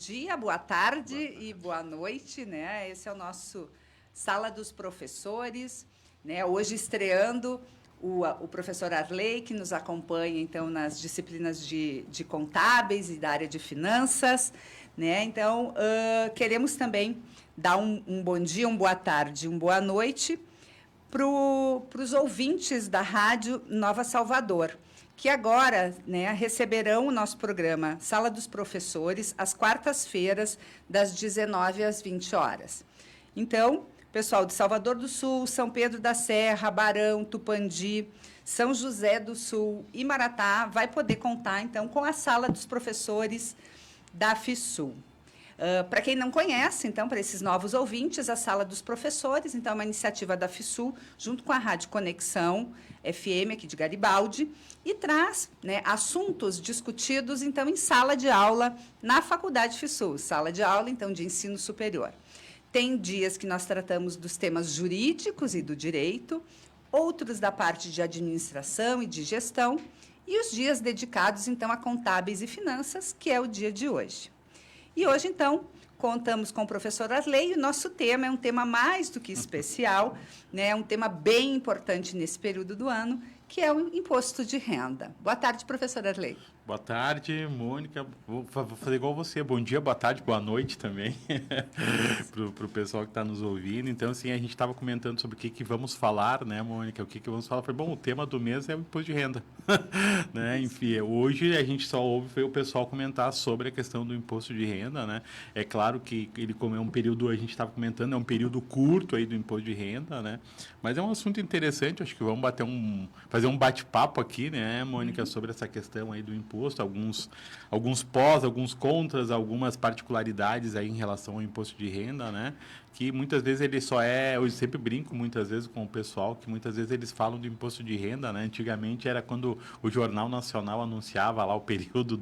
dia, boa tarde e boa noite, né? Esse é o nosso Sala dos Professores, né? Hoje estreando o professor Arley, que nos acompanha, então, nas disciplinas de contábeis e da área de finanças, né? Então, queremos também dar um bom dia, uma boa tarde, uma boa noite para os ouvintes da Rádio Nova Salvador, que agora, né, receberão o nosso programa Sala dos Professores, às quartas-feiras, das 19 às 20 horas. Então, pessoal de Salvador do Sul, São Pedro da Serra, Barão, Tupandi, São José do Sul e Maratá vai poder contar, então, com a Sala dos Professores da FISUL. Para quem não conhece, então, para esses novos ouvintes, a Sala dos Professores, então, é uma iniciativa da FISUL, junto com a Rádio Conexão FM, aqui de Garibaldi, e traz, né, assuntos discutidos, então, em sala de aula na Faculdade FISUL, sala de aula, então, de ensino superior. Tem dias que nós tratamos dos temas jurídicos e do direito, outros da parte de administração e de gestão, e os dias dedicados, então, a contábeis e finanças, que é o dia de hoje. E hoje, então, contamos com o professor Arley, e o nosso tema é um tema mais do que especial, né? É um tema bem importante nesse período do ano, que é o imposto de renda. Boa tarde, professor Arley. Boa tarde, Mônica. Vou fazer igual você. Bom dia, boa tarde, boa noite também para o pessoal que está nos ouvindo. Então, assim, a gente estava comentando sobre o que vamos falar, né, Mônica? O que vamos falar? Foi bom, o tema do mês é o imposto de renda. Né? Enfim, hoje a gente só ouve o pessoal comentar sobre a questão do imposto de renda, né? É claro que ele, como é um período, a gente estava comentando, é um período curto aí do imposto de renda, né? Mas é um assunto interessante, acho que vamos fazer um bate-papo aqui, né, Mônica, sobre essa questão aí do imposto. Alguns pós, alguns contras, algumas particularidades aí em relação ao imposto de renda, né? Que muitas vezes ele só é, eu sempre brinco muitas vezes com o pessoal, que muitas vezes eles falam do imposto de renda, né? Antigamente era quando o Jornal Nacional anunciava lá o período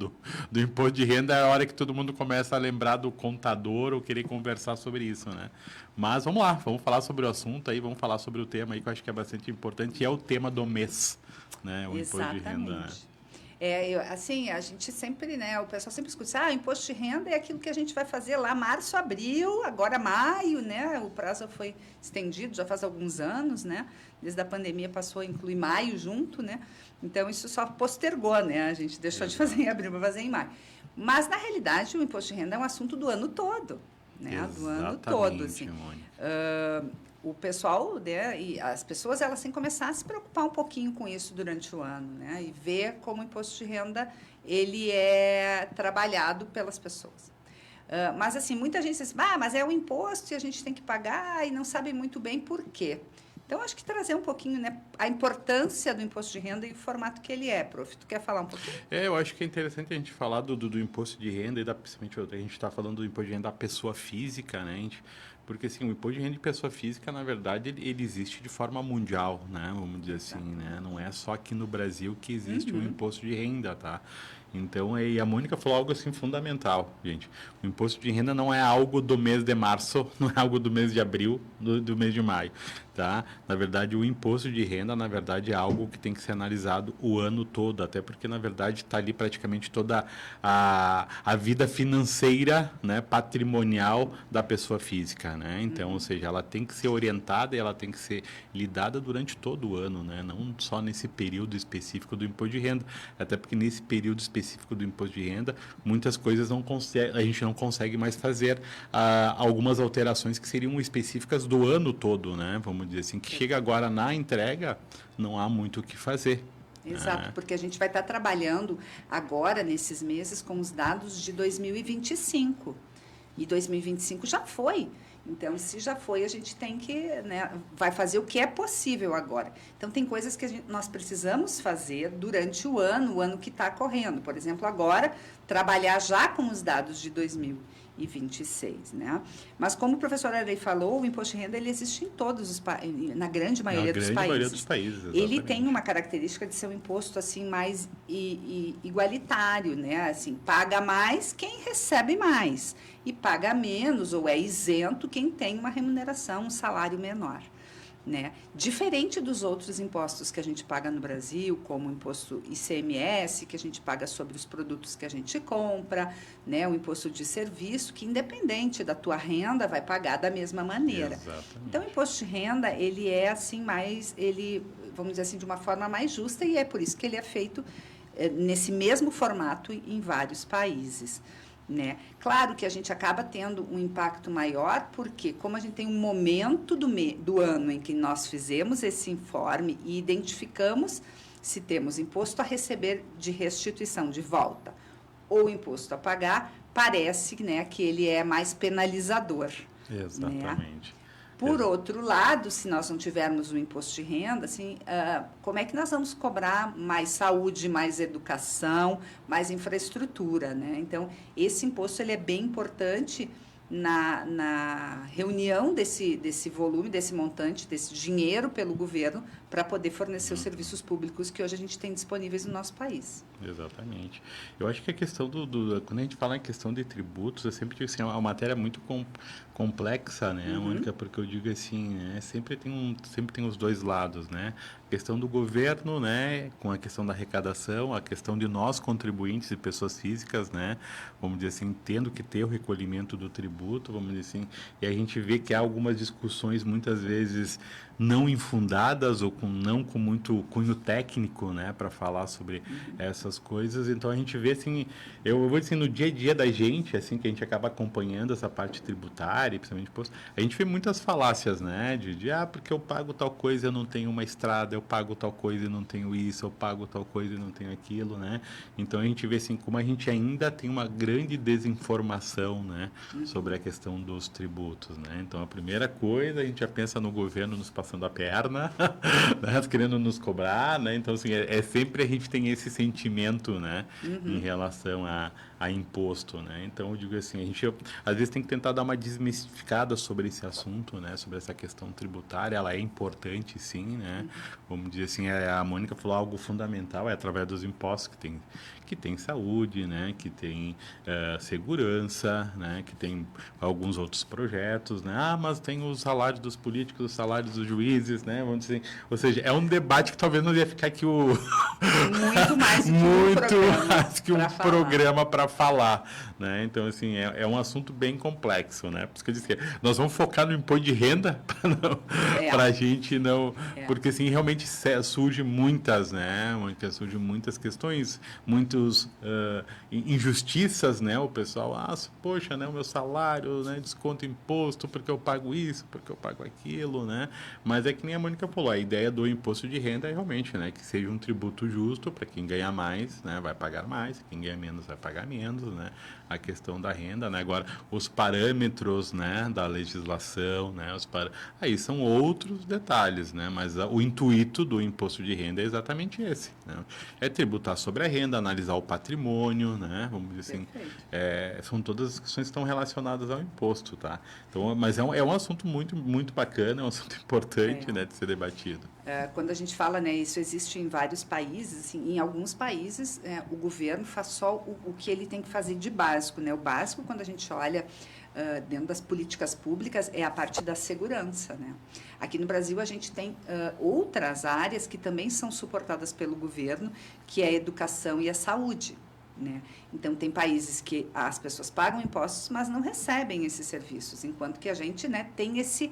do imposto de renda, é a hora que todo mundo começa a lembrar do contador ou querer conversar sobre isso, né? Mas vamos lá, vamos falar sobre o assunto aí, vamos falar sobre o tema aí que eu acho que é bastante importante, e é o tema do mês, né? O imposto de renda, né? Assim, a gente sempre, né, o pessoal sempre escuta, imposto de renda é aquilo que a gente vai fazer lá março, abril, agora maio, né, o prazo foi estendido, já faz alguns anos, né, desde a pandemia passou a incluir maio junto, né, então isso só postergou, né, a gente deixou de fazer em abril para fazer em maio. Mas, na realidade, o imposto de renda é um assunto do ano todo, né, do ano todo, assim. O pessoal, né, e as pessoas, elas têm que começar a se preocupar um pouquinho com isso durante o ano, né, e ver como o imposto de renda ele é trabalhado pelas pessoas. Mas, assim, muita gente diz, mas é o imposto e a gente tem que pagar e não sabe muito bem por quê. Então, acho que trazer um pouquinho, né, a importância do imposto de renda e o formato que ele é, prof. Tu quer falar um pouquinho? Eu acho que é interessante a gente falar do imposto de renda, e principalmente a gente está falando do imposto de renda da pessoa física, né, porque assim, o imposto de renda de pessoa física, na verdade, ele existe de forma mundial, né? Vamos dizer assim, né? Não é só aqui no Brasil que existe o imposto de renda, tá? Então, e a Mônica falou algo assim fundamental, gente. O imposto de renda não é algo do mês de março, não é algo do mês de abril, do mês de maio, tá? Na verdade, o imposto de renda, na verdade, é algo que tem que ser analisado o ano todo, até porque, na verdade, está ali praticamente toda a vida financeira, né, patrimonial da pessoa física, né? Então, ou seja, ela tem que ser orientada e ela tem que ser lidada durante todo o ano, né? Não só nesse período específico do imposto de renda, até porque nesse período específico do imposto de renda, muitas coisas a gente não consegue mais fazer algumas alterações que seriam específicas do ano todo, né? Vamos dizer assim, que chega agora na entrega, não há muito o que fazer. Exato, porque a gente vai estar trabalhando agora, nesses meses, com os dados de 2025. E 2025 já foi. Então, se já foi, a gente tem que, né, vai fazer o que é possível agora. Então, tem coisas que nós precisamos fazer durante o ano que está correndo. Por exemplo, agora, trabalhar já com os dados de 2026, né? Mas, como o professor Arley falou, o imposto de renda ele existe em todos os na grande maioria dos países. Maioria dos países, ele tem uma característica de ser um imposto assim mais igualitário, né? Assim, paga mais quem recebe mais e paga menos ou é isento quem tem uma remuneração, um salário menor. né? Diferente dos outros impostos que a gente paga no Brasil, como o imposto ICMS, que a gente paga sobre os produtos que a gente compra, né? O imposto de serviço, que independente da tua renda, vai pagar da mesma maneira. Exatamente. Então, o imposto de renda, ele é assim vamos dizer assim, de uma forma mais justa, e é por isso que ele é feito nesse mesmo formato em vários países. Né? Claro que a gente acaba tendo um impacto maior, porque como a gente tem um momento do ano em que nós fizemos esse informe e identificamos se temos imposto a receber de restituição de volta ou imposto a pagar, parece, né, que ele é mais penalizador. Exatamente. Né? Por outro lado, se nós não tivermos o imposto de renda, assim, como é que nós vamos cobrar mais saúde, mais educação, mais infraestrutura, né? Então, esse imposto ele é bem importante na reunião desse volume, desse montante, desse dinheiro pelo governo para poder fornecer os serviços públicos que hoje a gente tem disponíveis no nosso país. Exatamente. Eu acho que a questão quando a gente fala em questão de tributos, eu sempre digo assim, é uma matéria muito complexa, né, Mônica? Porque eu digo assim, né, sempre tem os dois lados, né? A questão do governo, né, com a questão da arrecadação, a questão de nós contribuintes e pessoas físicas, né, vamos dizer assim, tendo que ter o recolhimento do tributo, vamos dizer assim, e a gente vê que há algumas discussões muitas vezes não infundadas ou não com muito cunho técnico, né, para falar sobre essas coisas. Então a gente vê assim, eu vou dizer no dia a dia da gente, assim, que a gente acaba acompanhando essa parte tributária, principalmente imposto, a gente vê muitas falácias, né, porque eu pago tal coisa e eu não tenho uma estrada, eu pago tal coisa e não tenho isso, eu pago tal coisa e não tenho aquilo, né? Então a gente vê assim como a gente ainda tem uma grande desinformação, né, sobre a questão dos tributos, né? Então a primeira coisa, a gente já pensa no governo nos passando a perna, né, querendo nos cobrar, né? Então assim, sempre a gente tem esse sentimento, né, em relação a imposto, né? Então eu digo assim, a gente às vezes tem que tentar dar uma desmistificada sobre esse assunto, né, sobre essa questão tributária. Ela é importante, sim, né? Vamos dizer assim, a Mônica falou algo fundamental, é através dos impostos que tem saúde, né, que tem segurança, né, que tem alguns outros projetos, né? Mas tem os salários dos políticos, os salários dos juízes, né? Vamos dizer, ou seja, é um debate que talvez não ia ficar aqui muito mais que um programa para falar, né? Então assim, é um assunto bem complexo, né? Por isso que eu disse que nós vamos focar no imposto de renda para a gente não, porque assim realmente surge muitas, né? Surgem muitas questões, muitos injustiças, né? O pessoal, poxa, né? O meu salário, né? Desconto imposto porque eu pago isso, porque eu pago aquilo, né? Mas é que nem a Mônica falou, a ideia do imposto de renda é realmente, né? Que seja um tributo justo para quem ganha mais, né? Vai pagar mais, quem ganha menos vai pagar menos, né? A questão da renda, né? Agora, os parâmetros, né? Da legislação, né? Aí são outros detalhes, né? Mas o intuito do imposto de renda é exatamente esse, né? É tributar sobre a renda, analisar o patrimônio, né? Vamos dizer assim, são todas as questões que estão relacionadas ao imposto, tá? Então, mas é um assunto muito, muito bacana, é um assunto importante, né? De ser debatido. Quando a gente fala, né, isso existe em vários países, assim, em alguns países o governo faz só o que ele tem que fazer de básico, né? O básico, quando a gente olha dentro das políticas públicas, é a parte da segurança, né? Aqui no Brasil a gente tem outras áreas que também são suportadas pelo governo, que é a educação e a saúde. Né? Então, tem países que as pessoas pagam impostos, mas não recebem esses serviços, enquanto que a gente, né, tem esse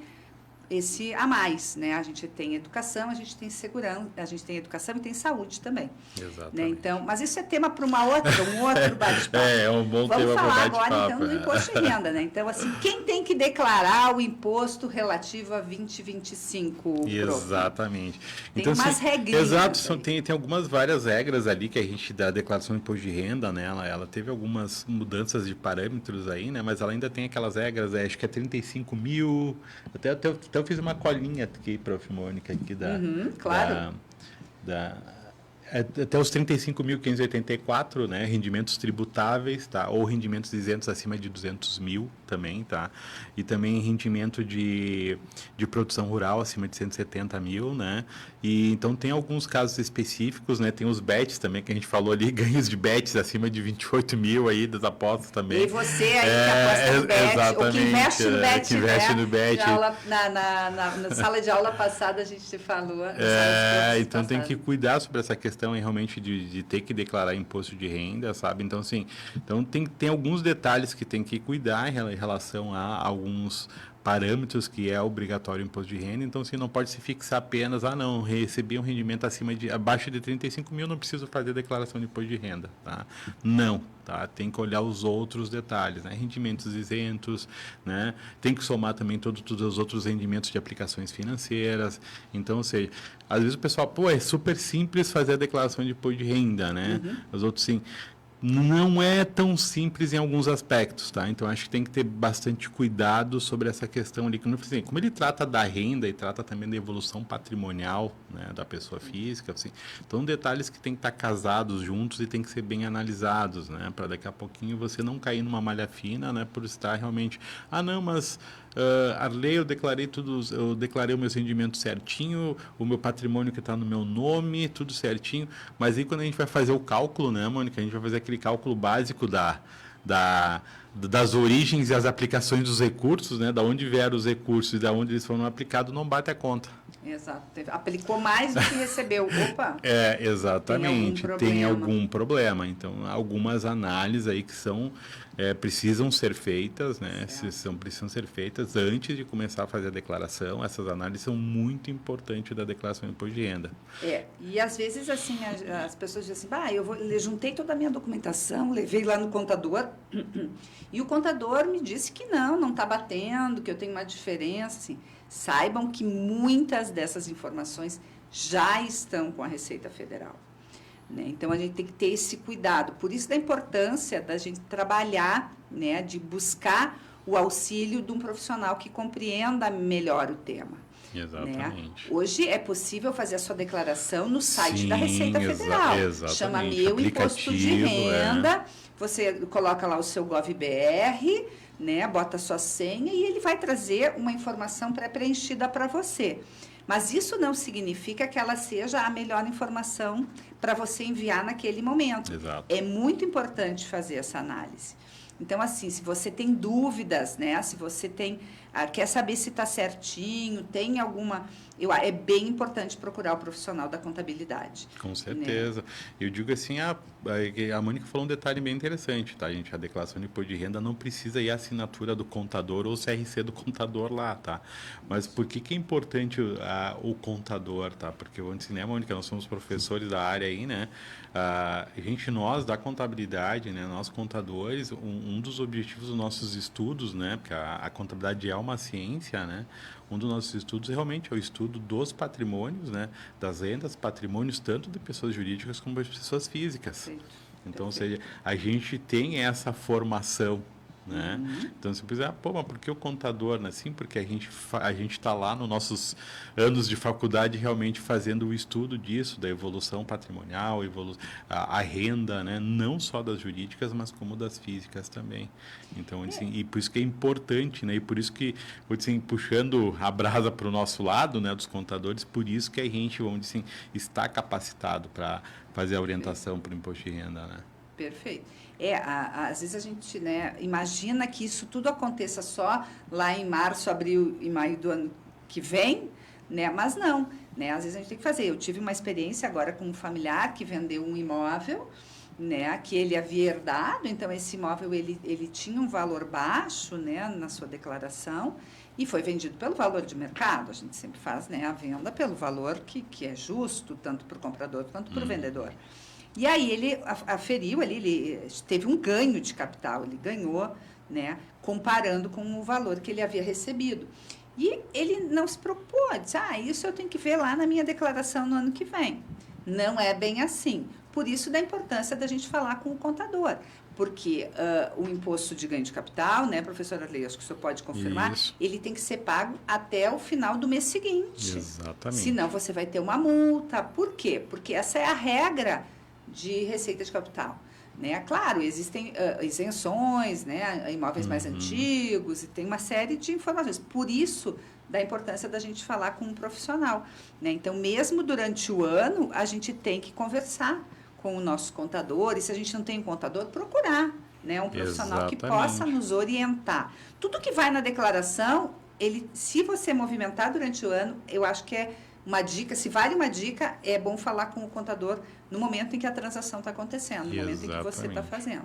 a mais, né? A gente tem educação, a gente tem segurança, a gente tem educação e tem saúde também. Exatamente. Né? Então, mas isso é tema para um outro bate-papo. É um bom tema para bate-papo. Vamos falar agora, então, do imposto de renda, né? Então, assim, quem tem que declarar o imposto relativo a 2025? Exatamente. Tem então, umas regrinhas. Exato, tem algumas várias regras ali que a gente da declaração do imposto de renda, né? Ela teve algumas mudanças de parâmetros aí, né? Mas ela ainda tem aquelas regras, acho que é 35 mil, até eu fiz uma colinha aqui, prof. Mônica, aqui claro. Até os 35.584, né, rendimentos tributáveis, tá? Ou rendimentos isentos acima de 200 mil também, tá? E também rendimento de produção rural acima de 170 mil, né? E então tem alguns casos específicos, né? Tem os bets também, que a gente falou ali, ganhos de bets acima de 28 mil aí, das apostas também. E você aí que aposta no bet, ou que investe no bet, que investe no bet. Na sala de aula passada a gente falou. Então tem que cuidar sobre essa questão realmente de ter que declarar imposto de renda, sabe? Então, assim, tem alguns detalhes que tem que cuidar em relação a alguns parâmetros que é obrigatório o imposto de renda. Então, assim, não pode se fixar apenas, não, recebi um rendimento abaixo de 35 mil, não preciso fazer declaração de imposto de renda, tá? Não, tá? Tem que olhar os outros detalhes, né? Rendimentos isentos, né? Tem que somar também todos os outros rendimentos de aplicações financeiras. Então, ou seja, às vezes o pessoal, é super simples fazer a declaração de imposto de renda, né? Os outros, sim. Não é tão simples em alguns aspectos, tá? Então, acho que tem que ter bastante cuidado sobre essa questão ali. Como ele trata da renda e trata também da evolução patrimonial, né, da pessoa física, assim, então, detalhes que tem que estar casados juntos e tem que ser bem analisados, né? Para daqui a pouquinho você não cair numa malha fina, né? Por estar realmente... não, mas... Arley, eu declarei o meu rendimento certinho, o meu patrimônio que está no meu nome, tudo certinho, mas aí quando a gente vai fazer o cálculo, né, Mônica, a gente vai fazer aquele cálculo básico das origens e as aplicações dos recursos, né, da onde vieram os recursos e da onde eles foram aplicados, não bate a conta. Exato. Aplicou mais do que recebeu. Opa! Exatamente. Tem algum problema. Então, algumas análises aí que precisam ser feitas, né? Precisam ser feitas antes de começar a fazer a declaração. Essas análises são muito importantes da declaração de imposto de renda. E às vezes, assim, as pessoas dizem assim, eu juntei toda a minha documentação, levei lá no contador, e o contador me disse que não está batendo, que eu tenho uma diferença, assim. Saibam que muitas dessas informações já estão com a Receita Federal, né? Então, a gente tem que ter esse cuidado. Por isso, da importância da gente trabalhar, né, de buscar o auxílio de um profissional que compreenda melhor o tema. Exatamente. Né? Hoje é possível fazer a sua declaração no site da Receita Federal. Exatamente. Chama Meu Imposto de Renda, você coloca lá o seu GovBR, né, bota a sua senha e ele vai trazer uma informação pré-preenchida para você. Mas isso não significa que ela seja a melhor informação para você enviar naquele momento. Exato. É muito importante fazer essa análise. Então, assim, se você tem dúvidas, né, se você quer saber se está certinho, tem alguma... é bem importante procurar o profissional da contabilidade. Com certeza. Né? Eu digo assim, a Mônica falou um detalhe bem interessante, tá, gente? A declaração de imposto de renda não precisa ir a assinatura do contador ou o CRC do contador lá, tá? Mas por que é importante o contador, tá? Porque eu ensinei, Mônica, nós somos professores da área aí, né? Nós da contabilidade, né? Nós contadores, um dos objetivos dos nossos estudos, né? Porque a contabilidade é uma ciência, né? Um dos nossos estudos realmente é o estudo dos patrimônios, né? Das rendas, patrimônios tanto de pessoas jurídicas como de pessoas físicas. Perfeito. Então, ou seja, a gente tem essa formação, né? Então, você pensa, mas por que o contador, né? Sim, porque a gente está lá nos nossos anos de faculdade realmente fazendo o estudo disso, da evolução patrimonial, a renda, né? Não só das jurídicas, mas como das físicas também. Então, assim, e por isso que é importante, né? E por isso que, assim, puxando a brasa para o nosso lado, né? Dos contadores, por isso que a gente, vamos dizer assim, está capacitado para fazer a orientação para o imposto de renda, né? Perfeito. Às vezes a gente, né, imagina que isso tudo aconteça só lá em março, abril e maio do ano que vem, né? Mas não, né? Às vezes a gente tem que fazer. Eu tive uma experiência agora com um familiar que vendeu um imóvel, né, que ele havia herdado, então esse imóvel ele tinha um valor baixo, né, na sua declaração e foi vendido pelo valor de mercado. A gente sempre faz, né, a venda pelo valor que é justo, tanto para o comprador quanto para o vendedor. E aí ele aferiu, ele teve um ganho de capital, ele ganhou, né, comparando com o valor que ele havia recebido. E ele não se preocupou, disse, isso eu tenho que ver lá na minha declaração no ano que vem. Não é bem assim. Por isso da importância da gente falar com o contador. Porque o imposto de ganho de capital, né, professora Arley, acho que o senhor pode confirmar, Isso. ele tem que ser pago até o final do mês seguinte. Exatamente. Senão você vai ter uma multa. Por quê? Porque essa é a regra de receita de capital. Né? Claro, existem isenções, né, imóveis mais antigos, e tem uma série de informações. Por isso, da importância da gente falar com um profissional. Né? Então, mesmo durante o ano, a gente tem que conversar com o nosso contador, e se a gente não tem um contador, procurar, né, um profissional que possa nos orientar. Tudo que vai na declaração, se você movimentar durante o ano, eu acho que é uma dica, se vale uma dica, é bom falar com o contador no momento em que a transação está acontecendo, no momento em que você está fazendo.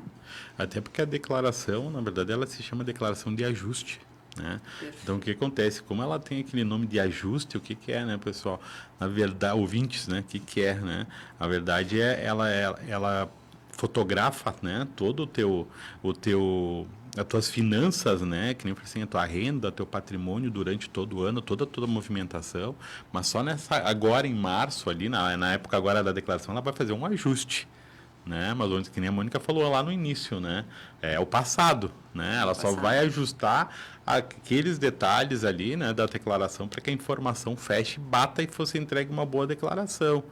Até porque a declaração, na verdade, ela se chama declaração de ajuste. Né? Então, o que acontece? Como ela tem aquele nome de ajuste, o que é, né, pessoal? Na verdade, ouvintes, né? O que é, né? A verdade é, ela fotografa, né? Todo as tuas finanças, né? Que nem eu falei assim, a tua renda, teu patrimônio durante todo o ano, toda a movimentação, mas só agora em março, ali, na época agora da declaração, ela vai fazer um ajuste. Né? Mas que nem a Mônica falou lá no início, né? É o passado, né? Ela só vai ajustar aqueles detalhes ali, né, da declaração para que a informação feche, bata e fosse entregue uma boa declaração.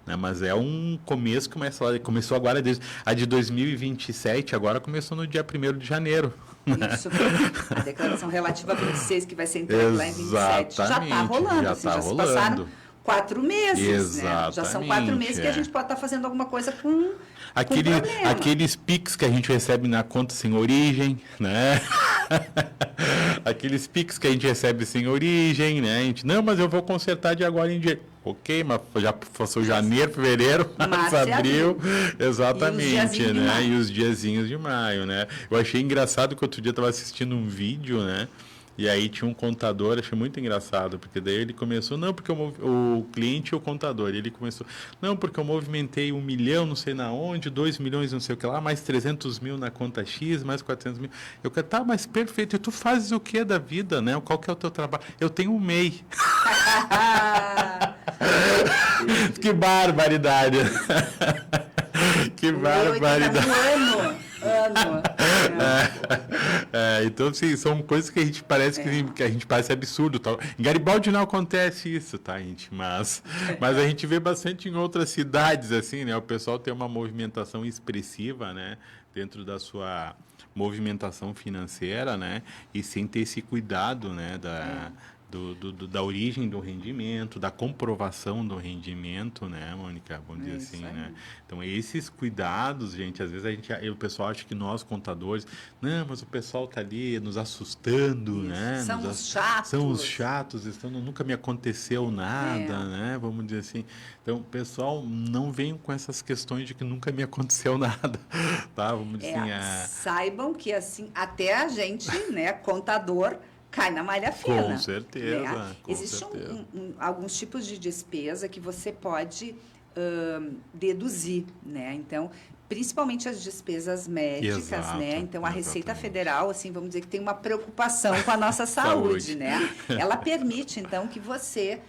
Né? Mas é um começo, começou agora, a de 2027, agora começou no dia 1º de janeiro. Isso, a declaração relativa a 26, que vai ser entregue lá em 27, já está rolando, já se passaram 4 meses, né? Já são 4 meses que a gente pode estar fazendo alguma coisa com aqueles PIX que a gente recebe na conta sem origem, né? Aqueles PIX que a gente recebe sem origem, né? A gente, não, mas eu vou consertar de agora em diante. Ok, mas já passou janeiro, fevereiro, março, abril. Exatamente, né? E os diazinhos de maio, né? Eu achei engraçado que outro dia eu estava assistindo um vídeo, né? E aí tinha um contador, achei muito engraçado, porque daí ele começou, não, porque o cliente e o contador, ele começou, não, porque eu movimentei 1 milhão, não sei na onde, 2 milhões, não sei o que lá, mais 300 mil na conta X, mais 400 mil. Eu falei, tá, mas perfeito, e tu fazes o que da vida, né? Qual que é o teu trabalho? Eu tenho um MEI. Que barbaridade. Que barbaridade. Então, assim, são coisas que a gente parece que a gente parece absurdo. Tal. Em Garibaldi não acontece isso, tá, gente? Mas a gente vê bastante em outras cidades, assim, né? O pessoal tem uma movimentação expressiva, né? Dentro da sua movimentação financeira, né? E sem ter esse cuidado, né? Da origem do rendimento, da comprovação do rendimento, né, Mônica? Vamos dizer assim, né? Então, esses cuidados, gente, às vezes o pessoal acha que nós, contadores, não, mas o pessoal está ali nos assustando, né? São os chatos. São os chatos, nunca me aconteceu nada, né? Vamos dizer assim. Então, pessoal, não venham com essas questões de que nunca me aconteceu nada, tá? Vamos dizer assim. Saibam que, assim, até a gente, né, contador, cai na malha fina. Com certeza. Né? Existem alguns tipos de despesa que você pode deduzir, né? Então, principalmente as despesas médicas, exato, né? Então, a Receita exatamente. Federal, assim, vamos dizer que tem uma preocupação com a nossa saúde, né? Ela permite, então, que você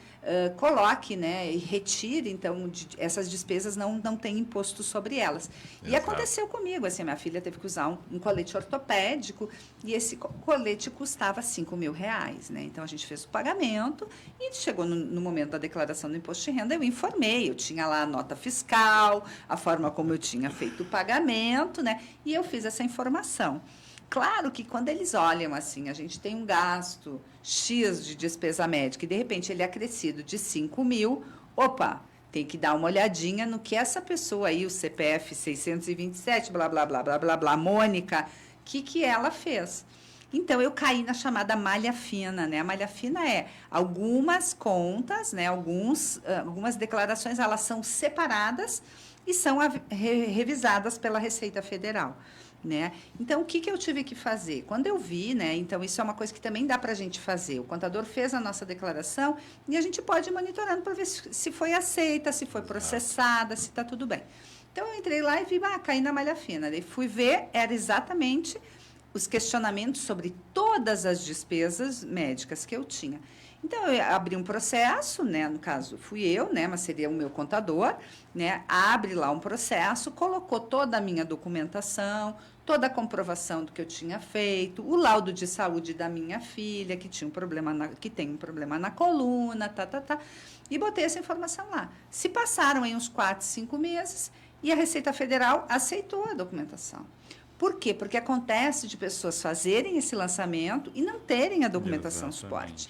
coloque, né, e retire, então, essas despesas não tem imposto sobre elas. Exato. E aconteceu comigo, assim, minha filha teve que usar um colete ortopédico e esse colete custava R$5.000, né? Então, a gente fez o pagamento e chegou no momento da declaração do imposto de renda, eu informei, eu tinha lá a nota fiscal, a forma como eu tinha feito o pagamento, né? E eu fiz essa informação. Claro que quando eles olham assim, a gente tem um gasto X de despesa médica e, de repente, ele é acrescido de 5.000, opa, tem que dar uma olhadinha no que essa pessoa aí, o CPF 627, blá, blá, blá, blá, blá, blá, Mônica, que ela fez. Então, eu caí na chamada malha fina, né? A malha fina é algumas contas, né? Algumas declarações, elas são separadas e são revisadas pela Receita Federal. Né? Então, o que eu tive que fazer? Quando eu vi, né? Então, isso é uma coisa que também dá para a gente fazer. O contador fez a nossa declaração e a gente pode ir monitorando para ver se foi aceita, se foi processada, se está tudo bem. Então, eu entrei lá e vi, caí na malha fina. Daí fui ver, era exatamente os questionamentos sobre todas as despesas médicas que eu tinha. Então, eu abri um processo, né? No caso, fui eu, né? Mas seria o meu contador, né? Abre lá um processo, colocou toda a minha documentação, toda a comprovação do que eu tinha feito, o laudo de saúde da minha filha, que tinha um problema que tem um problema na coluna, e botei essa informação lá. Se passaram aí uns 4, 5 meses e a Receita Federal aceitou a documentação. Por quê? Porque acontece de pessoas fazerem esse lançamento e não terem a documentação suporte.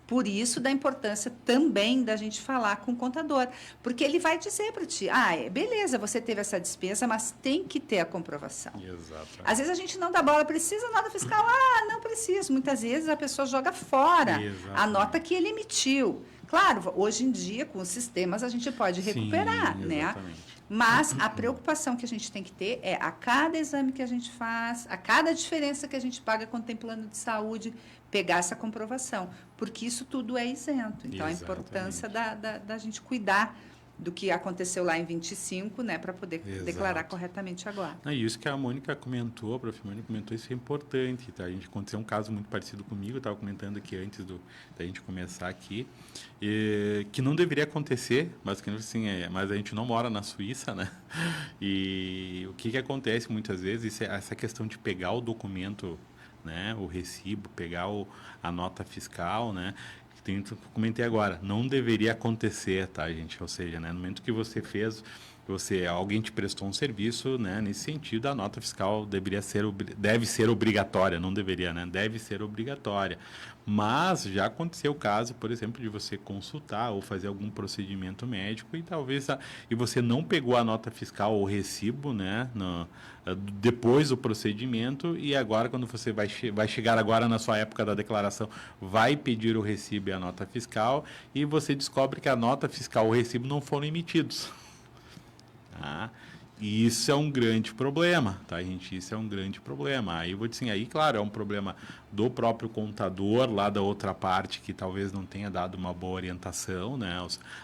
Por isso, da importância também da gente falar com o contador. Porque ele vai dizer para ti, beleza, você teve essa despesa, mas tem que ter a comprovação. Exatamente. Às vezes a gente não dá bola, precisa nota fiscal? Não preciso. Muitas vezes a pessoa joga fora a nota que ele emitiu. Claro, hoje em dia, com os sistemas, a gente pode recuperar, né? Mas a preocupação que a gente tem que ter é a cada exame que a gente faz, a cada diferença que a gente paga quando tem plano de saúde, pegar essa comprovação, porque isso tudo é isento. Então, a importância da gente cuidar do que aconteceu lá em 25, né, para poder declarar corretamente agora. Isso que a Mônica comentou, a prof. Mônica comentou, isso é importante, tá? A gente aconteceu um caso muito parecido comigo, eu estava comentando aqui antes da gente começar aqui, que não deveria acontecer, mas a gente não mora na Suíça, né? E o que acontece muitas vezes, essa questão de pegar o documento, né, o recibo, pegar a nota fiscal, né? Comentei agora, não deveria acontecer, tá, gente? Ou seja, né, no momento que você fez, alguém te prestou um serviço, né, nesse sentido, a nota fiscal deve ser obrigatória, não deveria, né? Deve ser obrigatória. Mas já aconteceu o caso, por exemplo, de você consultar ou fazer algum procedimento médico e você não pegou a nota fiscal ou recibo, né, depois do procedimento, e agora, quando você vai chegar agora na sua época da declaração, vai pedir o recibo e a nota fiscal, e você descobre que a nota fiscal ou o recibo não foram emitidos. Tá? E isso é um grande problema, tá, gente? Isso é um grande problema. Aí, claro, é um problema do próprio contador, lá da outra parte, que talvez não tenha dado uma boa orientação, né,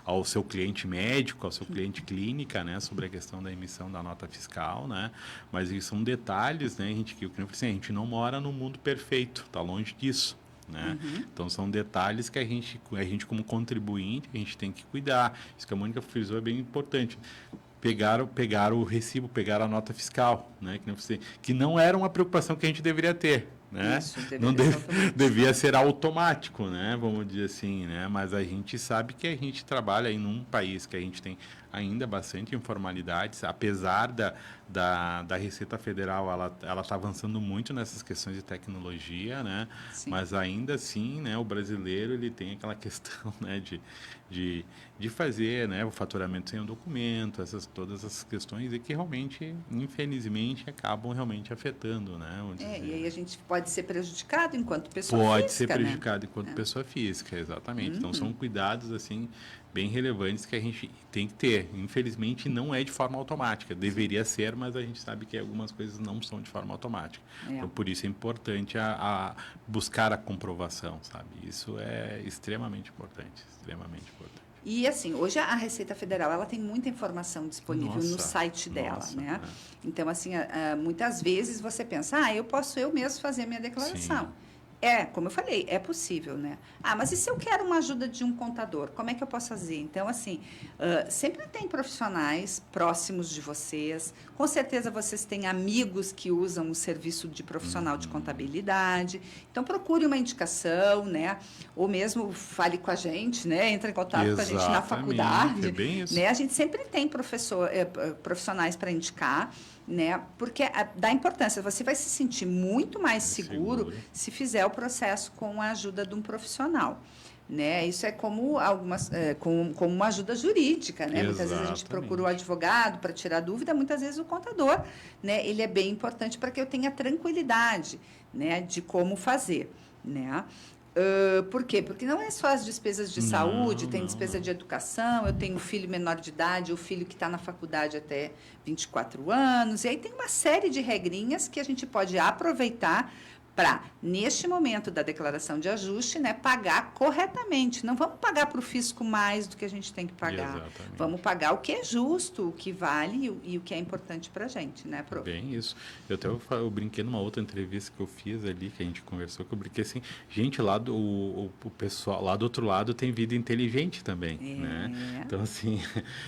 ao seu cliente médico, ao seu cliente clínica, né, sobre a questão da emissão da nota fiscal, né? Mas isso são detalhes, né, gente, que a gente não mora no mundo perfeito, tá longe disso. Né? Então, são detalhes que a gente, como contribuinte, a gente tem que cuidar. Isso que a Mônica frisou é bem importante. Pegar o recibo, pegar a nota fiscal, né? Que não era uma preocupação que a gente deveria ter, né? Isso, devia ser automático, né? Vamos dizer assim, né? Mas a gente sabe que a gente trabalha em um país que a gente tem ainda bastante informalidades, apesar da Receita Federal, ela está avançando muito nessas questões de tecnologia, né? Sim. Mas ainda assim, né, o brasileiro ele tem aquela questão, né, de fazer, né, o faturamento sem o documento, todas essas questões, e que realmente, infelizmente, acabam realmente afetando, né? E aí a gente pode ser prejudicado enquanto pessoa física, Pode ser prejudicado, né? enquanto pessoa física, exatamente. Então, são cuidados, assim, bem relevantes que a gente tem que ter. Infelizmente, não é de forma automática. Deveria ser, mas a gente sabe que algumas coisas não são de forma automática. Então, por isso é importante a buscar a comprovação, sabe? Isso é extremamente importante, extremamente importante. E, assim, hoje a Receita Federal, ela tem muita informação disponível no site dela, né? Então, assim, muitas vezes você pensa, eu posso eu mesmo fazer a minha declaração. Sim. Como eu falei, é possível, né? Mas e se eu quero uma ajuda de um contador? Como é que eu posso fazer? Então, assim, sempre tem profissionais próximos de vocês. Com certeza vocês têm amigos que usam o serviço de profissional de contabilidade. Então, procure uma indicação, né? Ou mesmo fale com a gente, né? Entre em contato com a gente na faculdade. É bem isso. Né? A gente sempre tem profissionais para indicar. Né? Porque dá importância, você vai se sentir muito mais seguro se fizer o processo com a ajuda de um profissional. Né? Isso é como como uma ajuda jurídica. Né? Muitas vezes a gente procura o advogado para tirar dúvida, muitas vezes o contador, né? Ele é bem importante para que eu tenha tranquilidade, né? De como fazer. Né? Por quê? Porque não é só as despesas de saúde, tem despesa de educação, eu tenho um filho menor de idade, o filho que está na faculdade até 24 anos, e aí tem uma série de regrinhas que a gente pode aproveitar para, neste momento da declaração de ajuste, né, pagar corretamente. Não vamos pagar para o fisco mais do que a gente tem que pagar. Exatamente. Vamos pagar o que é justo, o que vale e o que é importante para a gente, né, prof? Bem isso. Eu brinquei numa outra entrevista que eu fiz ali, que a gente conversou, que eu brinquei assim, gente, lá o pessoal lá do outro lado tem vida inteligente também, né? Então, assim,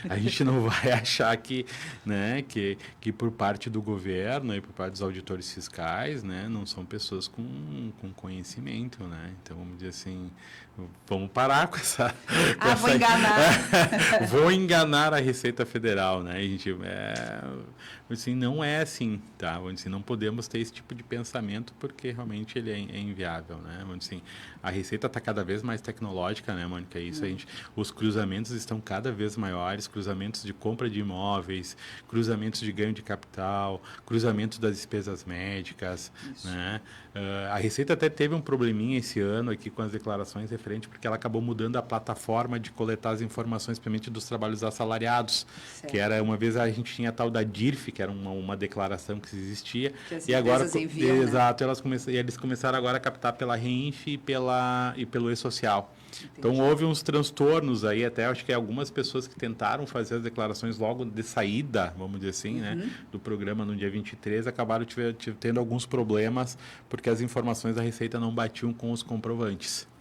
a gente não vai achar que, né, que por parte do governo e por parte dos auditores fiscais, né, não são pessoas com conhecimento, né? Então, vamos dizer assim, vamos parar com essa... Vou enganar. Vou enganar a Receita Federal, né? A gente, assim, não é assim, tá? Vamos dizer, não podemos ter esse tipo de pensamento porque realmente ele é inviável, né? Vamos dizer, assim, a Receita está cada vez mais tecnológica, né, Mônica? Isso os cruzamentos estão cada vez maiores, cruzamentos de compra de imóveis, cruzamentos de ganho de capital, cruzamentos das despesas médicas, né? A Receita até teve um probleminha esse ano aqui com as declarações referente, porque ela acabou mudando a plataforma de coletar as informações, principalmente dos trabalhos assalariados, certo. Que era, uma vez a gente tinha a tal da DIRF, que era uma declaração que existia, que as e agora enviam, exato, né? Eles começaram agora a captar pela REINF e pelo E-Social. Entendi. Então houve uns transtornos aí, até acho que algumas pessoas que tentaram fazer as declarações logo de saída, vamos dizer assim, né, do programa no dia 23, acabaram tendo alguns problemas, porque as informações da Receita não batiam com os comprovantes.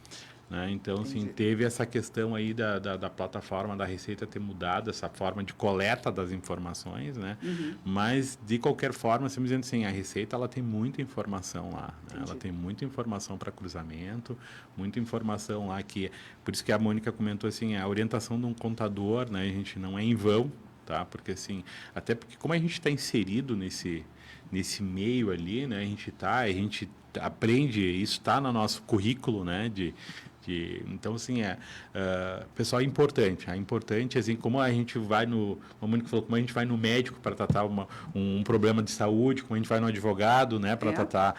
Né? Então, assim, teve essa questão aí da plataforma da Receita ter mudado essa forma de coleta das informações, né? Mas, de qualquer forma, estamos dizendo assim, a Receita ela tem muita informação lá. Né? Ela tem muita informação para cruzamento, muita informação lá por isso que a Mônica comentou assim, a orientação de um contador, né? A gente não é em vão, tá? Porque assim, até porque como a gente está inserido nesse meio ali, né? A gente aprende, isso está no nosso currículo, né? Então, assim, pessoal, é importante, assim, como a gente vai como a gente vai no médico para tratar um problema de saúde, como a gente vai no advogado, né, para tratar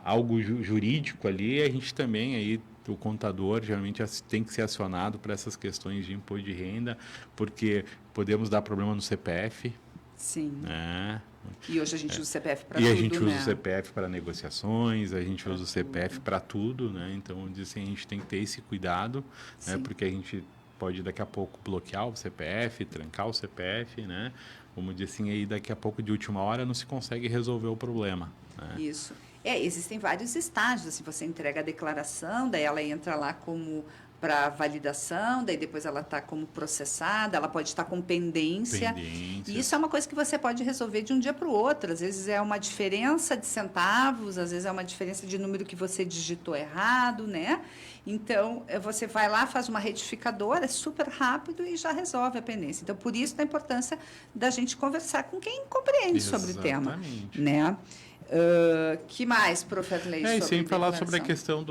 algo jurídico ali, a gente também aí, o contador geralmente tem que ser acionado para essas questões de imposto de renda, porque podemos dar problema no CPF. Sim. Né? E hoje a gente usa o CPF para tudo, E a gente usa né? o CPF para negociações, a gente usa o CPF para tudo, né? Então, assim, a gente tem que ter esse cuidado, né? Porque a gente pode daqui a pouco bloquear o CPF, trancar o CPF, né? Vamos dizer assim, aí daqui a pouco de última hora não se consegue resolver o problema. Né? Isso. Existem vários estágios, assim, você entrega a declaração, daí ela entra lá como para validação, daí depois ela está como processada, ela pode estar com pendência. E isso é uma coisa que você pode resolver de um dia para o outro. Às vezes é uma diferença de centavos, às vezes é uma diferença de número que você digitou errado, né? Então, você vai lá, faz uma retificadora, é super rápido e já resolve a pendência. Então, por isso a importância da gente conversar com quem compreende sobre o tema, né? Que mais, Prof. Arley? E sem falar sobre a questão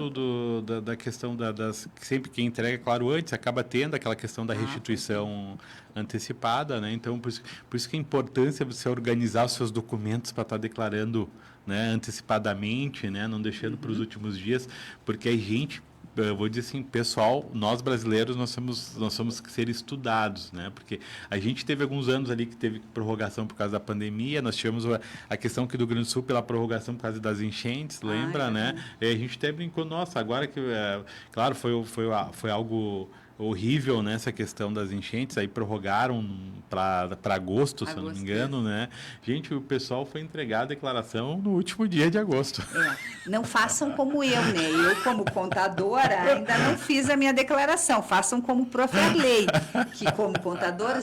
da questão das... Sempre que entrega, claro, antes, acaba tendo aquela questão da restituição antecipada, né? Então, por isso que a importância de você organizar os seus documentos para estar declarando, né, antecipadamente, né? Não deixando para os últimos dias, porque a gente... Eu vou dizer assim, pessoal, nós brasileiros, nós somos que ser estudados, né? Porque a gente teve alguns anos ali que teve prorrogação por causa da pandemia, nós tivemos a questão aqui do Rio Grande do Sul pela prorrogação por causa das enchentes, lembra, né? E a gente até brincou, nossa, agora que, claro, foi algo horrível, né, essa questão das enchentes, aí prorrogaram para agosto, se eu não me engano, né? Gente, o pessoal foi entregar a declaração no último dia de agosto. Não façam como eu, né? Eu, como contadora, ainda não fiz a minha declaração. Façam como o Prof. Arley, que como contador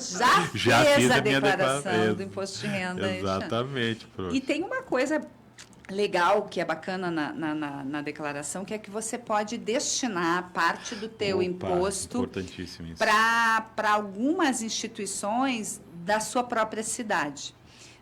já fez a declaração do imposto de renda. Exatamente, prof. E tem uma coisa legal, que é bacana na declaração, que é que você pode destinar parte do teu imposto para algumas instituições da sua própria cidade.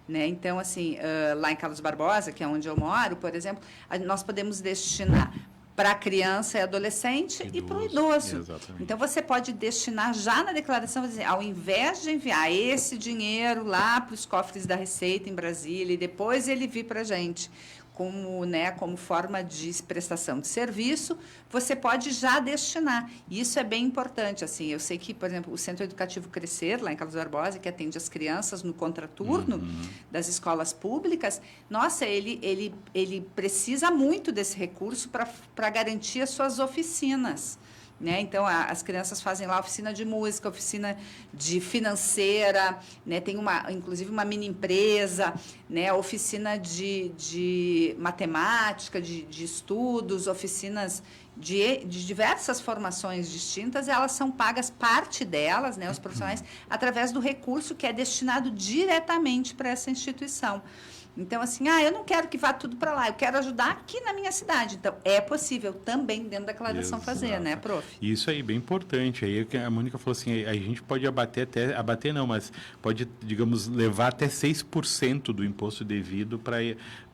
Né? Então, assim, lá em Carlos Barbosa, que é onde eu moro, por exemplo, nós podemos destinar para a criança e adolescente e para o idoso. Exatamente. Então, você pode destinar já na declaração, dizer, ao invés de enviar esse dinheiro lá para os cofres da Receita em Brasília e depois ele vir para a gente como forma de prestação de serviço, você pode já destinar. E isso é bem importante. Assim, eu sei que, por exemplo, o Centro Educativo Crescer, lá em Carlos Barbosa, que atende as crianças no contraturno das escolas públicas, nossa, ele precisa muito desse recurso para garantir as suas oficinas. Né? Então, as crianças fazem lá oficina de música, oficina de financeira, né? Tem inclusive uma mini empresa, né? Oficina de matemática, de estudos, oficinas de diversas formações distintas, elas são pagas, parte delas, né? Os profissionais, através do recurso que é destinado diretamente para essa instituição. Então, assim, eu não quero que vá tudo para lá, eu quero ajudar aqui na minha cidade. Então, é possível também, dentro da declaração, fazer, né, prof? Isso aí, bem importante. Aí a Mônica falou assim, a gente pode abater não, mas pode, digamos, levar até 6% do imposto devido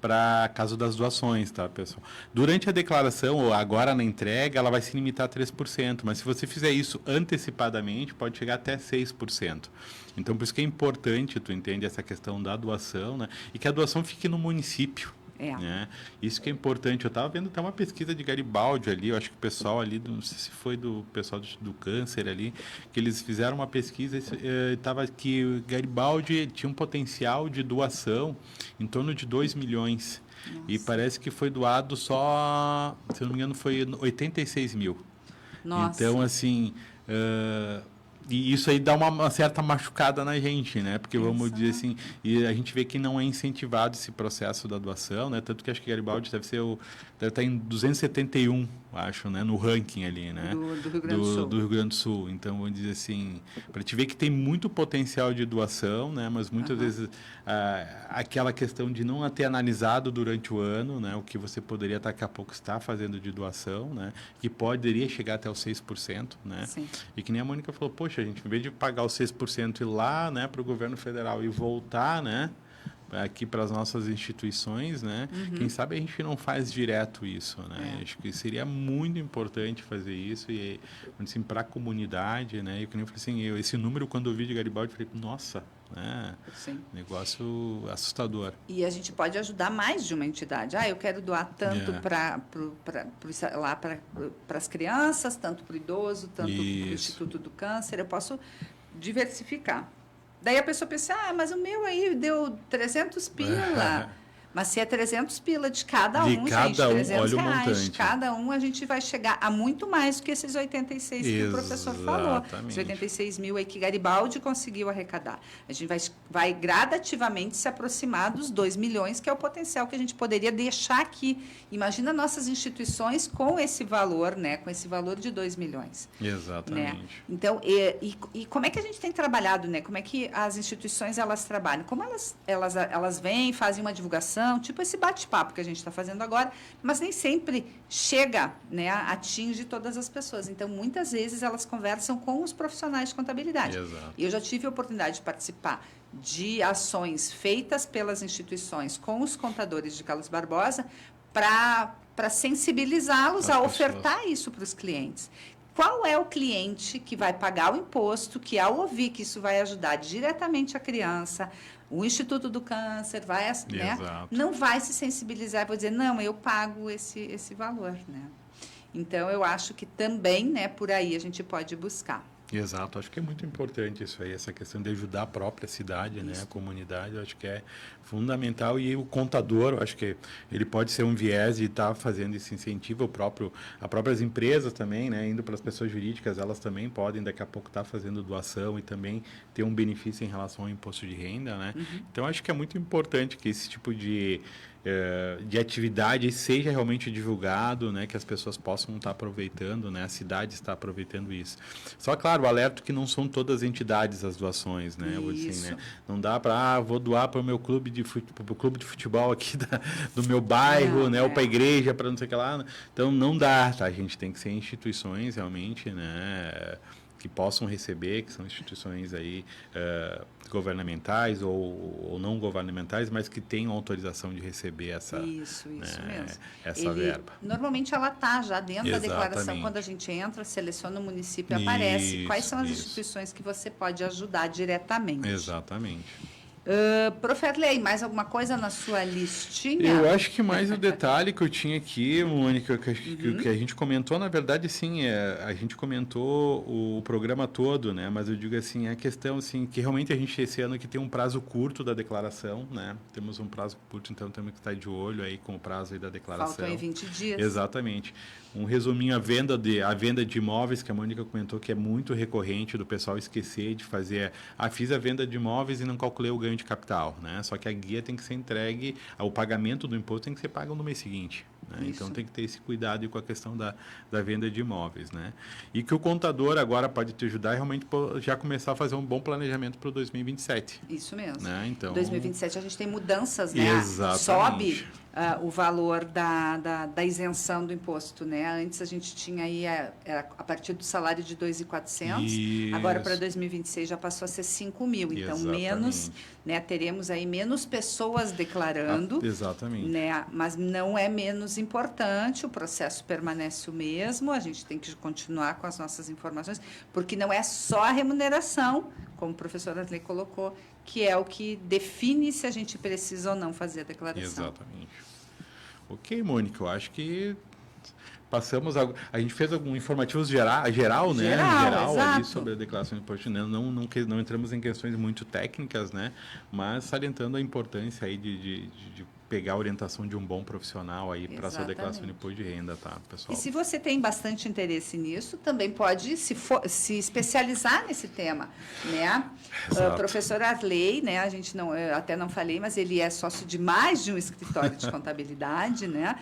para caso das doações, tá, pessoal? Durante a declaração, ou agora na entrega, ela vai se limitar a 3%, mas se você fizer isso antecipadamente, pode chegar até 6%. Então, por isso que é importante, tu entende, essa questão da doação, né? E que a doação fique no município. Né? Isso que é importante. Eu estava vendo até uma pesquisa de Garibaldi ali, eu acho que o pessoal ali, não sei se foi do pessoal do câncer ali, que eles fizeram uma pesquisa, estava que Garibaldi tinha um potencial de doação em torno de 2 milhões. Nossa. E parece que foi doado só, se eu não me engano, foi 86 mil. Nossa. Então, assim... E isso aí dá uma certa machucada na gente, né? Porque, vamos dizer assim, e a gente vê que não é incentivado esse processo da doação, né? Tanto que acho que Garibaldi deve estar em 271, acho, né? No ranking ali, né? Do Rio Grande do Sul. Do Rio Grande do Sul. Então, vamos dizer assim, para te ver que tem muito potencial de doação, né? Mas muitas vezes aquela questão de não ter analisado durante o ano, né? O que você poderia daqui a pouco estar fazendo de doação, né? Que poderia chegar até os 6%, né? Sim. E que nem a Mônica falou, poxa, gente, em vez de pagar os 6% e ir lá, né, para o governo federal e voltar, né, aqui para as nossas instituições, né, quem sabe a gente não faz direto isso, né? Acho que seria muito importante fazer isso e, assim, para a comunidade, né? E que nem eu falei assim, esse número quando eu vi de Garibaldi, eu falei, nossa, né? Sim. Negócio assustador. E a gente pode ajudar mais de uma entidade. Eu quero doar tanto para as crianças, tanto para o idoso, tanto para o Instituto do Câncer. Eu posso diversificar. Daí a pessoa pensa, mas o meu aí deu 300 pila. Mas se é 300 pila de cada um, gente, 300 reais de cada um, a gente vai chegar a muito mais do que esses 86 que o professor falou. Os 86 mil aí que Garibaldi conseguiu arrecadar. A gente vai gradativamente se aproximar dos 2 milhões, que é o potencial que a gente poderia deixar aqui. Imagina nossas instituições com esse valor, né? Com esse valor de 2 milhões. Exatamente. Né? Então, e como é que a gente tem trabalhado, né? Como é que as instituições, elas trabalham? Como elas vêm, fazem uma divulgação, tipo esse bate-papo que a gente está fazendo agora, mas nem sempre chega, né, atinge todas as pessoas. Então, muitas vezes, elas conversam com os profissionais de contabilidade. Exato. Eu já tive a oportunidade de participar de ações feitas pelas instituições com os contadores de Carlos Barbosa para sensibilizá-los a ofertar isso para os clientes. Qual é o cliente que vai pagar o imposto, que ao ouvir que isso vai ajudar diretamente a criança, o Instituto do Câncer né, não vai se sensibilizar e vai dizer, não, eu pago esse valor. Né? Então, eu acho que também, né, por aí, a gente pode buscar. Exato, acho que é muito importante isso aí, essa questão de ajudar a própria cidade, né, a comunidade, eu acho que é fundamental. E o contador, eu acho que ele pode ser um viés de estar fazendo esse incentivo, as próprias empresas também, né, indo para as pessoas jurídicas, elas também podem daqui a pouco estar fazendo doação e também ter um benefício em relação ao imposto de renda, né? Então, acho que é muito importante que esse tipo de atividade seja realmente divulgado, né, que as pessoas possam estar aproveitando, né, a cidade está aproveitando isso. Só, claro, o alerta que não são todas as entidades as doações, né, assim, né, não dá para vou doar para o meu clube de futebol aqui do meu bairro, né, ou para a igreja, para não sei o que lá, então não dá, tá? A gente tem que ser instituições realmente, né, que possam receber, que são instituições aí governamentais ou não governamentais, mas que tenham autorização de receber essa mesmo. Essa verba. Normalmente ela está já dentro da declaração, quando a gente entra, seleciona o município, aparece quais são as instituições que você pode ajudar diretamente. Exatamente. Prof. Arley, mais alguma coisa na sua listinha? Eu acho que mais o detalhe que eu tinha aqui, Mônica, que a gente comentou, na verdade, sim, a gente comentou o programa todo, né? Mas eu digo assim, a questão assim, que realmente a gente esse ano aqui tem um prazo curto da declaração, né? Temos um prazo curto, então temos que estar de olho aí com o prazo aí da declaração. Faltam aí 20 dias. Exatamente. Um resuminho, a venda de imóveis, que a Mônica comentou que é muito recorrente do pessoal esquecer de fazer. Fiz a venda de imóveis e não calculei o ganho de capital, né? Só que a guia tem que ser entregue, o pagamento do imposto tem que ser pago no mês seguinte. Né? Então tem que ter esse cuidado com a questão da venda de imóveis, né? E que o contador agora pode te ajudar realmente já começar a fazer um bom planejamento para o 2027. Isso mesmo. Né? Então, 2027 a gente tem mudanças, né? Exatamente. Sobe o valor da isenção do imposto, né? Antes a gente tinha aí era a partir do salário de 2.400, agora para 2026 já passou a ser 5.000. Então menos, né? Teremos aí menos pessoas declarando. Exatamente. Né? Mas não é menos importante, o processo permanece o mesmo, a gente tem que continuar com as nossas informações, porque não é só a remuneração, como o professor Arley colocou, que é o que define se a gente precisa ou não fazer a declaração. Exatamente. Ok, Mônica, eu acho que passamos... A gente fez algum informativo geral, né? Geral ali sobre a declaração de imposto. Não entramos em questões muito técnicas, né? Mas salientando a importância aí de pegar a orientação de um bom profissional aí para a sua declaração de imposto de renda, tá, pessoal? E se você tem bastante interesse nisso, também pode se especializar nesse tema, né? Professor Arley, né? A gente eu até não falei, mas ele é sócio de mais de um escritório de contabilidade, né?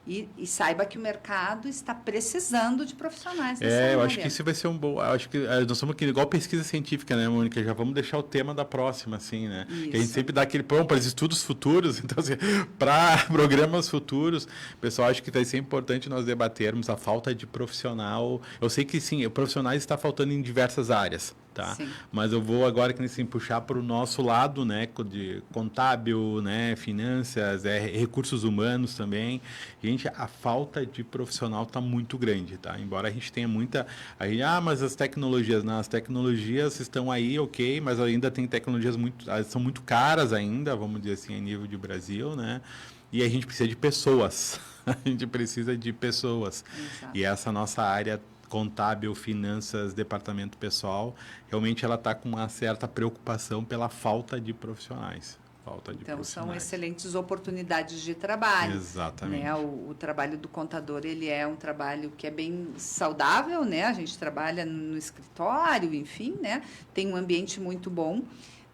E saiba que o mercado está precisando de profissionais nessa área. Eu acho que isso vai ser um bom... Acho que nós somos aqui igual pesquisa científica, né, Mônica? Já vamos deixar o tema da próxima, assim, né? Isso. Que a gente sempre dá aquele para os estudos futuros, então, assim, para programas futuros, o pessoal acha que vai ser importante nós debatermos a falta de profissional. Eu sei que, sim, profissionais está faltando em diversas áreas. Tá? Mas eu vou agora assim, puxar para o nosso lado, né, de contábil, né, finanças, recursos humanos também. Gente, a falta de profissional está muito grande, tá? Embora a gente tenha muita... mas as tecnologias, não, as tecnologias estão aí, ok, mas ainda tem tecnologias são muito caras ainda, vamos dizer assim, a nível de Brasil, né? E a gente precisa de pessoas. A gente precisa de pessoas. Exato. E essa nossa área contábil, finanças, departamento pessoal, realmente ela está com uma certa preocupação pela falta de profissionais. Então, são excelentes oportunidades de trabalho. Exatamente. Né? O trabalho do contador, ele é um trabalho que é bem saudável, né? A gente trabalha no escritório, enfim, né? Tem um ambiente muito bom,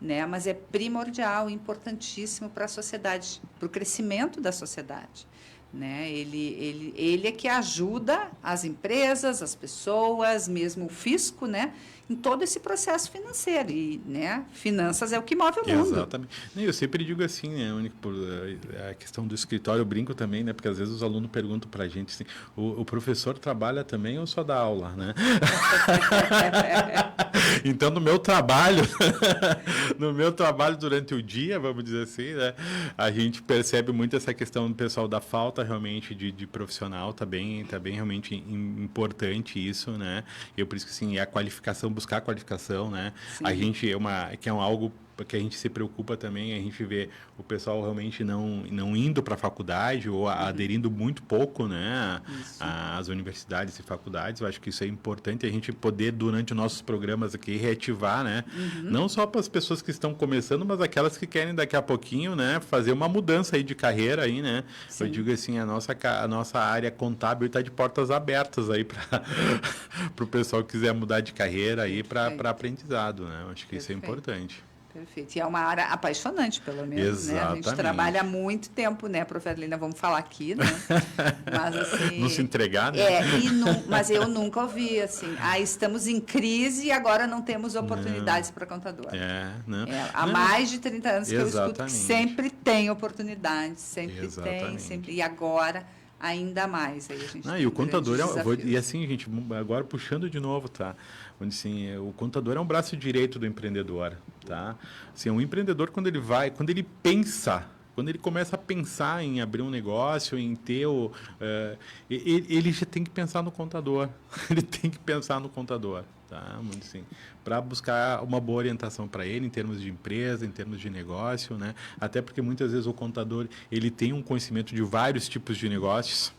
né? Mas é primordial, importantíssimo para a sociedade, para o crescimento da sociedade. Né? Ele é que ajuda as empresas, as pessoas, mesmo o fisco, né? Em todo esse processo financeiro. E, né? Finanças é o que move o mundo. Exatamente. Eu sempre digo assim, né? A questão do escritório, eu brinco também, né? Porque às vezes os alunos perguntam para a gente assim, o professor trabalha também ou só dá aula, né? Então, no meu trabalho durante o dia, vamos dizer assim, né? A gente percebe muito essa questão do pessoal da falta realmente de profissional, tá bem realmente importante isso, né? Eu por isso que assim, a qualificação, buscar a qualificação, né? Sim. A gente que é algo que a gente se preocupa também, a gente vê o pessoal realmente não indo para a faculdade ou aderindo muito pouco, né, às universidades e faculdades. Eu acho que isso é importante, a gente poder, durante os nossos programas aqui, reativar, né, não só para as pessoas que estão começando, mas aquelas que querem daqui a pouquinho, né, fazer uma mudança aí de carreira aí, né. Sim. Eu digo assim, a nossa área contábil está de portas abertas aí para o pessoal que quiser mudar de carreira aí para aprendizado, né. Eu acho que isso é importante. Perfeito. E é uma área apaixonante, pelo menos, né? A gente trabalha há muito tempo, né, professora Helena? Vamos falar aqui, né? Mas, assim... Não se entregar, né? Mas eu nunca ouvi, assim, estamos em crise e agora não temos oportunidades para contador. Há mais de 30 anos que eu escuto que sempre tem oportunidades, sempre tem, sempre... E agora... ainda mais. Aí a gente e o contador e assim, gente, agora puxando de novo, tá? Assim, o contador é um braço direito do empreendedor, tá? Assim, um empreendedor quando ele começa a pensar em abrir um negócio, em ter ele já tem que pensar no contador. Ele tem que pensar no contador. tá? Assim, para buscar uma boa orientação para ele em termos de empresa, em termos de negócio, né? Até porque muitas vezes o contador ele tem um conhecimento de vários tipos de negócios.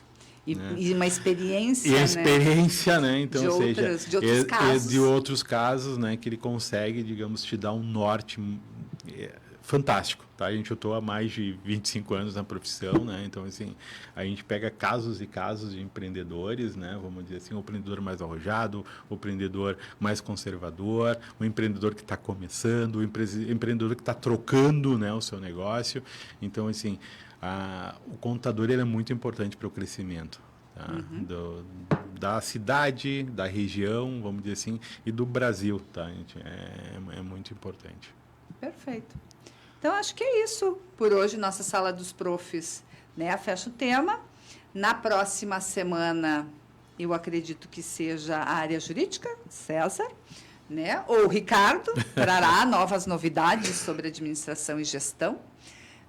Né? E uma experiência, e a experiência, né? Então, de outros casos. De outros casos, né? Que ele consegue, digamos, te dar um norte fantástico, tá? A gente atua há mais de 25 anos na profissão, né? Então, assim, a gente pega casos e casos de empreendedores, né? Vamos dizer assim, o empreendedor mais arrojado, o empreendedor mais conservador, o empreendedor que está começando, o empreendedor que está trocando, né, o seu negócio. Então, assim, o contador ele é muito importante para o crescimento, tá? Da cidade, da região, vamos dizer assim, e do Brasil, tá, gente? É muito importante. Perfeito. Então, acho que é isso por hoje, nossa Sala dos Profs, né? Fecha o tema. Na próxima semana, eu acredito que seja a área jurídica, César, né? Ou o Ricardo, trará novas novidades sobre administração e gestão,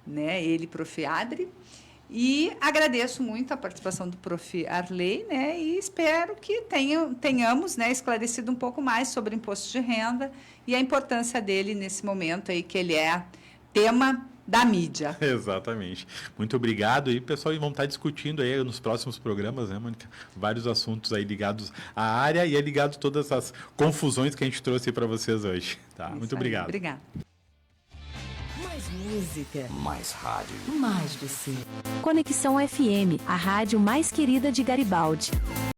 né? Ele, Prof. Adri. E agradeço muito a participação do Prof. Arley, né? E espero que tenhamos, né, esclarecido um pouco mais sobre o imposto de renda e a importância dele nesse momento aí, que ele é tema da mídia. Exatamente. Muito obrigado. E, pessoal, vamos estar discutindo aí nos próximos programas, né, Mônica? Vários assuntos aí ligados à área e ligados a todas as confusões que a gente trouxe para vocês hoje. Tá? Muito obrigado. Obrigada. Mais música. Mais rádio. Mais você. Conexão FM, a rádio mais querida de Garibaldi.